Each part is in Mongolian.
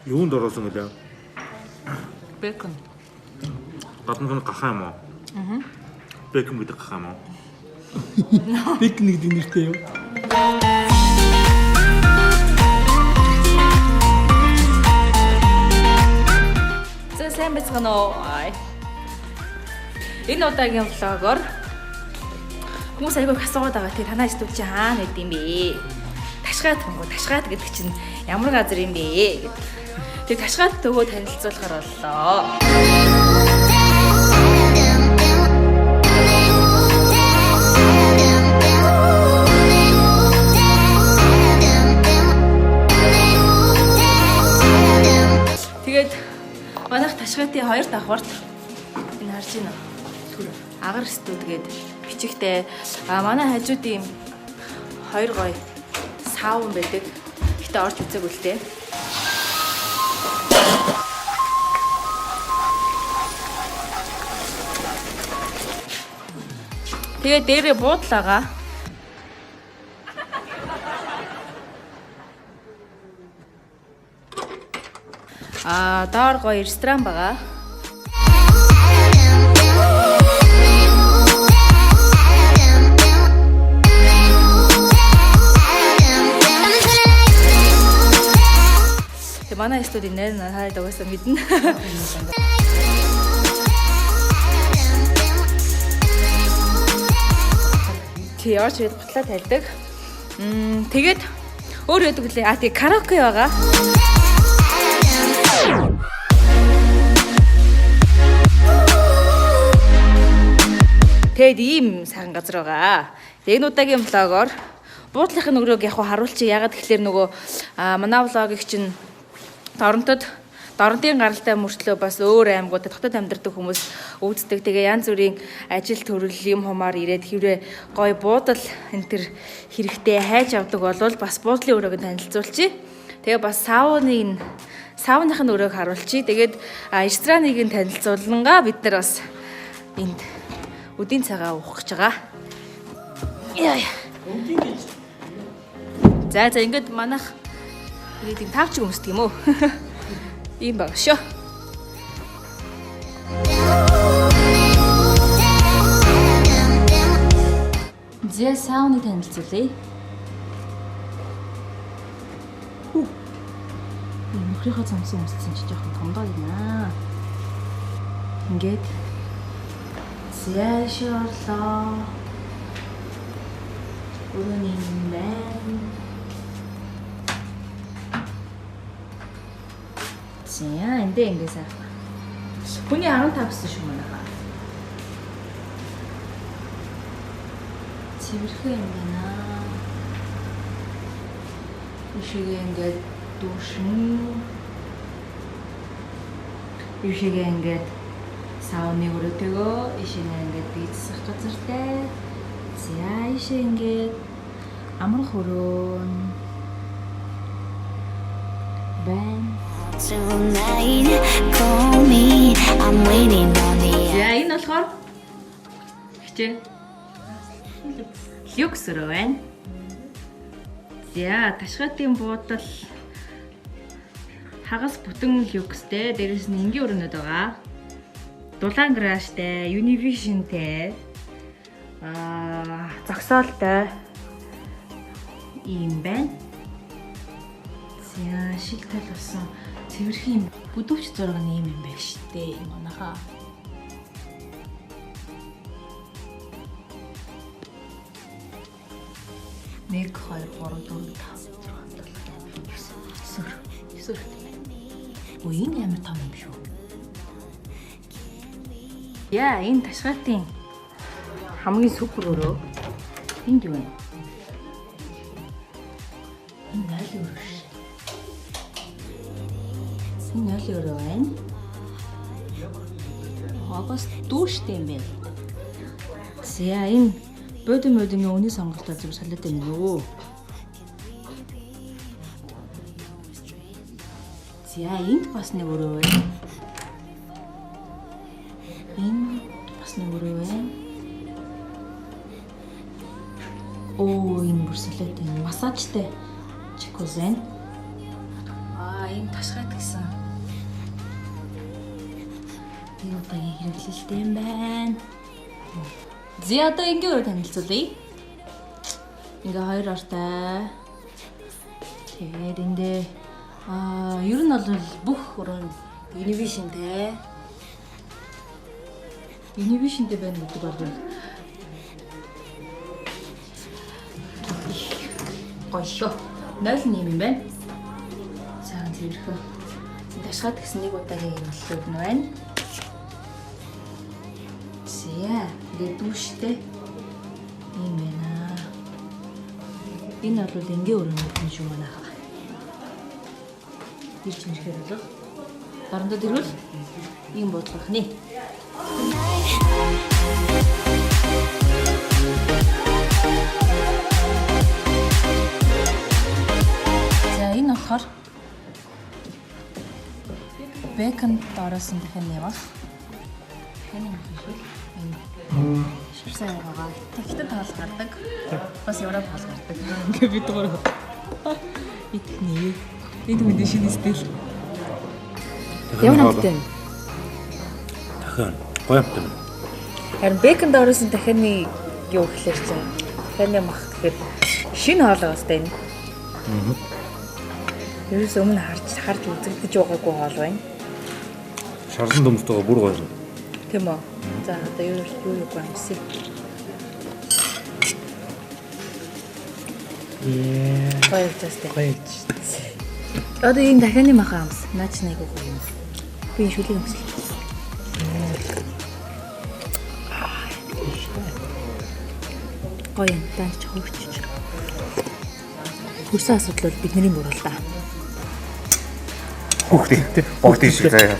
Юунд ороосон гэлээ. Бэкон. Гаднах нь гахаа юм уу? Аа. Бэкон гэдэг гахаа юм уу? Бэкон гэдэг нэртэй юу? За сайн байцгаана уу? Энэ удаагийн влогоор хүмүүс айгүй асуугаад байгаа. Тэгээ танай студ чи хаана байд юм бэ? Ташгаат гэдэг чинь ямар газар юм бэ гэдэг. Тэгээ Ташгаат төгөө танилцуулахар боллоо. Тэгээд манайх Ташгаатын 2 давхарт энэ харж байна. Агар студ гээд бичигтэй. Манай хажууд ийм 2 гоё саун байдаг. Гэтэ орж үзээгүй л дээ. Тэгээ дээрээ буудлаагаа. Доор гоё ресторан байгаа. Манай студийн нэр хайд угаасаа мэднэ. Тий, орж ирээд бутлаа тайлдаг. Тэгээд өөр яадаг үлээ. Тий, караоке байгаа. Тэгэд ийм сайхан газар байгаа. Энэ удаагийн влогоор буудлынхын өрөөг яг харуулчих. Ягаад гэхээр нөгөө манай влогийг чинь Доронтын гаралтай мөртлөө бас өөр аймагуудад хотод амьдардаг хүмүүс үздэг. Тэгээ янз бүрийн ажил төрөл юм хумаар ирээд хэврээ гой буудал энэ төр хэрэгтэй хайж авдаг болвол бас буудлын өрөөг танилцуулчих. Тэгээ бас сауныхын өрөөг харуулчих. Тэгээд рестораныг нь танилцуулнгаа бид нар бас энд өдийн цагаа уух гэж байгаа. За ингээд манайх ийм тавч өмсдөг юм уу? Ийм баг шүү. Зэ сауны танилцуулъя. Нөхрийнхөө цамсан өмссөн чи жоохон томдоо юм аа. Ингээд зяшорлоо. Өрөөний байна. Яа, эндээ ингээс аа. Хүний 15 гэсэн шүү манайхаа. Цэвэрхэн юм байна. Ишигээ ингээд душин. Ишигээ ингээд сауны өрөөтэйгөө ишигээ ингээд бийцсах газартай. За ишээ ингээд амрах өрөөн. Бэн Tonight, call me. I'm waiting on the. За энэ болохоор хичээ люкс өрөө байна. За Ташгаатын буудал хагас бүтэн люкстэй, дээрээс нь энгийн өрөөнүүд байгаа. Дулаан граштай, Univisionтэй, зогсоолтой ийм байна. За шилтэл болсон цэвэрхэн бүдүүч зургийн юм байна штэ манайхаа. Нэг 2 3 4 5 6 7 8 9 энэ ямар том юм шүү. Яа, энэ Ташгаатын хамгийн супер өрөө. Энд юу вэ? Энэ аль өрөө шүү. Энэ аль өрөө байна? Агаас дүүштэй юм байна. За энэ бодим өний сонголтоо зөв солиод байна юу? За энд бас нэг өрөө байна. Энэ бас нэг өрөө байна. Энэ бүр солиод байна. Массажтай чикоз байна. Энэ ташгаад гисэн. Энэ удаагийн хэрэглэлтэй юм байна. Зэ одоо ингээ өөр танилцуулъя. Ингээ хоёр ортой. Тэгээд эндээ ер нь бол бүх өрөөнд Univision-тэй. Univision-тэй байна гэдэг бол гоё. 0 нэм юм байна. Сайхан зэрхүү. Ташгаад гэсэн нэг удаагийн хэрэглэлүүд нь байна. Зя, ингээд дүүштэй. Ийм байна. Энэ бол ингээ өрөөнд нь шүү манайха. Ирж нэрхээр болов. Дарамтад ирвэл ийм бодлох нэ. За энэ болохоор бэкон доороос нь дахин явах. Таны мах шүү. Энэ шивсаа байгаа. Тэгтээ тоол гардаг. Бас Европ тоол гардаг. Ингээ бид гурав. Итний. Энэ мэдээ шинэ стил. Ямар хамттай вэ? Дахин гоё хамттай. Харин бэкон доороос нь дахины юу гэхэлэр чинь таны мах гэхээр шинэ хоол байгаастай энэ. Ерөөс өмнө харж үзэгдэж байгаагүй хоол байна. Шарсан дөмстэйгээ бүр гоё. Тийм үү? За одоо юу амсъя. Гоё хэвчээстэй. Гоё. Одоо энэ дахины махан амс. Наач нэг гоё юм. Би шүлэг амслаа. Гоё юм. Данч хөвчж. Хөрсөн асуудал бол бидний буруу л да. Хүүхдээ богдсон шиг заяа.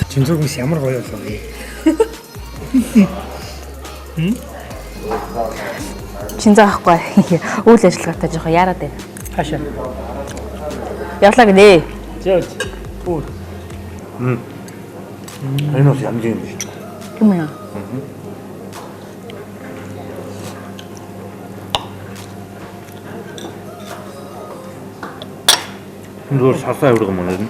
Чинзүүгээс ямар гоё болов вэ? Чинзаахгүй үйл ажиллагаатай жоохон яарад байна. Хаашаа. Явлаа гинэ. Зөөж. Бүр. Энэ бас янз юм биш. Тийм ээ. Энэ зүгээр сарсаа авирга юм байна.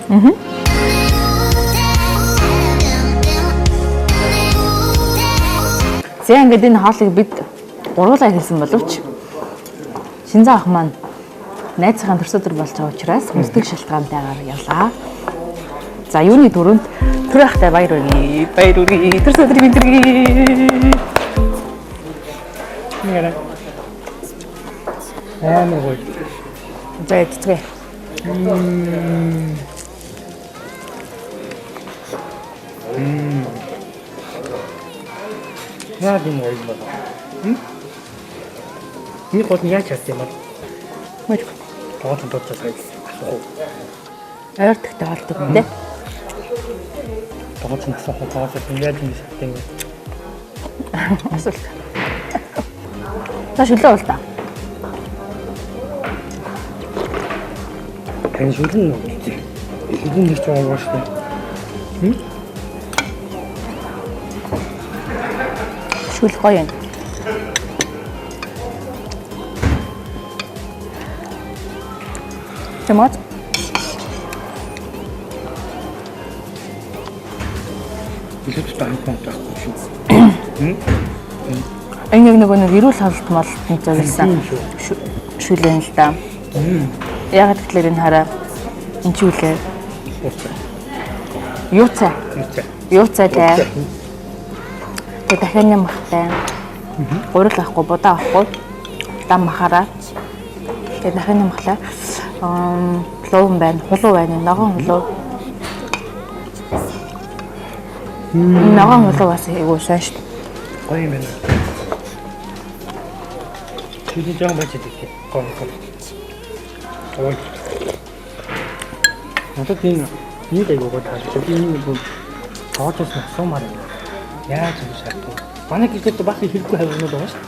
За ингээд энэ хоолыг бид гуруулаа хэлсэн боловч Шинзаа ах маань найзынхаа төрсөдөр болж байгаа учраас хүсдэг шалтгаантайгаар явлаа. За юуны төрөнд төр ахтай баяр хүргэе. Баяр хүргэе. Төрсөдрийг мэдргэе. Яра. Амар гоё. За эцгээ. Яа тийм гоё юм бэ? Нэг гол нь яаж чадсан юм бэ? Мөр. Тоот бодож байгаа. Ойртогтой болдог юм дээ. Тоот нь асуух тоот нь яаж юм шатсан юм. Асуулт. Таш үлээ бол та. Тань шүлэн нүгтэй. Шүлэн нэг ч байгаа шүү дээ. Шүл гоё юм. Томат. Илүүч таахгүй таахгүй шүү. Энийг нэг эрүүл хавлт молтон зориулсан шүлэн л да. Яг тэгэхээр энэ хараа энэ ч үлээ. Юуцаа. Юуцаатай. Тэгээ дахин юм ахтай. Гурил авахгүй, будаа авахгүй. Дам махаараа. Тэгээ дахин юм ахлаа. Луун байна, хулуу байна, ногоон хулуу. Ногоон хулуу бас айгуу сайн шүү. Гоё юм байна. Шүлэн жаа байж дээ. Гоё. Ой. Надад энэ нэг айгуугаа таалж энэ нэг тоочос насуумаар юм. Яаж юм шаардсан. Манай гэрдээ бас хэрэггүй хайвнууд байгаа шүү.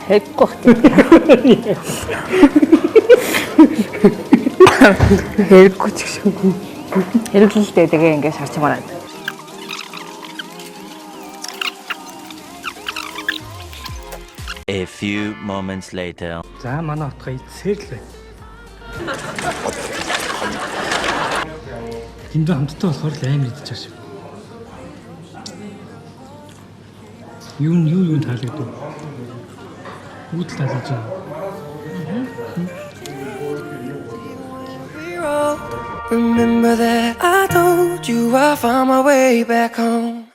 Хэрэггүй бах. Хэрэггүй ч гэсэн. Хэрэглэлтэй тэгээ ингээд шаарчмаар байна. A few moments later. За манай утга эцсээр л байна. Эндээ хамттай болохоор л амар идэж байгаа шиг. Юу таалагдав? Үүдэл таалагдж байна. Remember that I told you I found my way back home.